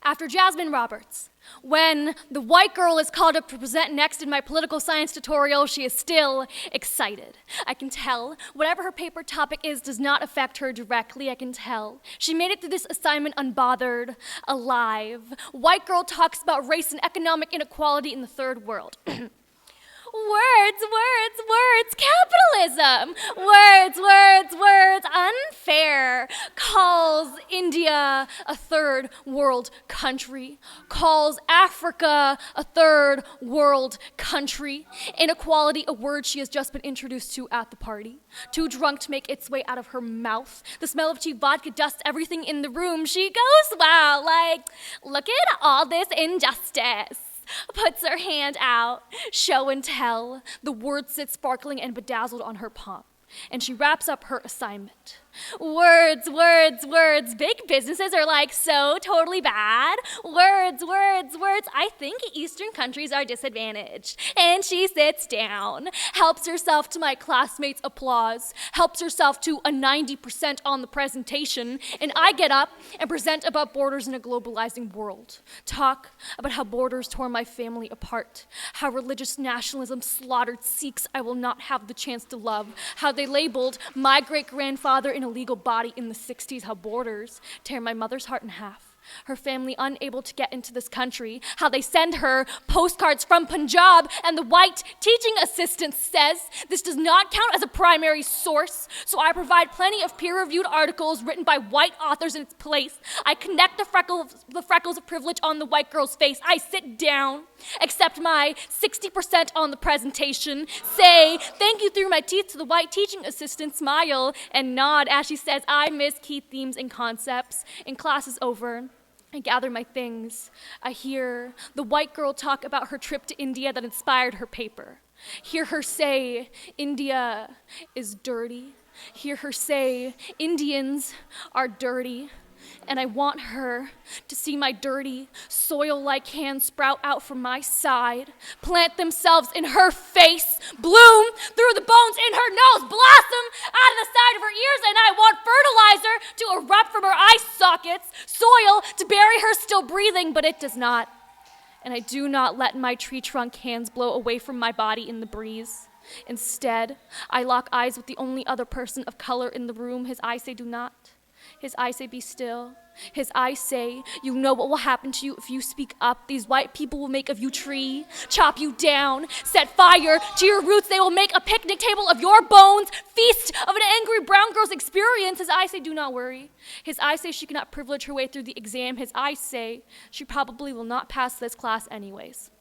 After Jasmin Roberts, when the white girl is called up to present next in my political science tutorial, she is still excited. I can tell whatever her paper topic is does not affect her directly. I can tell. She made it through this assignment unbothered, alive. White girl talks about race and economic inequality in the third world. Words, words, words, capitalism. Words, words, words, unfair. Calls India a third world country. Calls Africa a third world country. Inequality, a word she has just been introduced to at the party. Too drunk to make its way out of her mouth. The smell of cheap vodka dusts everything in the room. She goes, wow, like, look at all this injustice. Puts her hand out, show and tell. The words sit sparkling and bedazzled on her palm. And she wraps up her assignment. Words, words, words. Big businesses are like so totally bad. Words, words, words. I think Eastern countries are disadvantaged. And she sits down, helps herself to my classmates' applause, helps herself to a 90% on the presentation, and I get up and present about borders in a globalizing world. Talk about how borders tore my family apart, how religious nationalism slaughtered Sikhs I will not have the chance to love, how they labeled my great-grandfather in a legal body in the 60s, how borders tear my mother's heart in half. Her family unable to get into this country, how they send her postcards from Punjab, and the white teaching assistant says this does not count as a primary source, so I provide plenty of peer-reviewed articles written by white authors in its place. I connect the freckles of privilege on the white girl's face. I sit down, accept my 60% on the presentation, say thank you through my teeth to the white teaching assistant, smile, and nod as she says I miss key themes and concepts. And class is over. I gather my things. I hear the white girl talk about her trip to India that inspired her paper. Hear her say, India is dirty. Hear her say, Indians are dirty. And I want her to see my dirty, soil-like hands sprout out from my side, plant themselves in her face, bloom through the bones in her nose, blossom out of the side of her ears, and I want fertilizer to erupt from her eye sockets, soil to bury her still breathing, but it does not. And I do not let my tree trunk hands blow away from my body in the breeze. Instead, I lock eyes with the only other person of color in the room. His eyes say, do not. His eyes say, be still. His eyes say, you know what will happen to you if you speak up. These white people will make of you tree, chop you down, set fire to your roots. They will make a picnic table of your bones, feast of an angry brown girl's experience. His eyes say, do not worry. His eyes say she cannot privilege her way through the exam. His eyes say she probably will not pass this class anyways.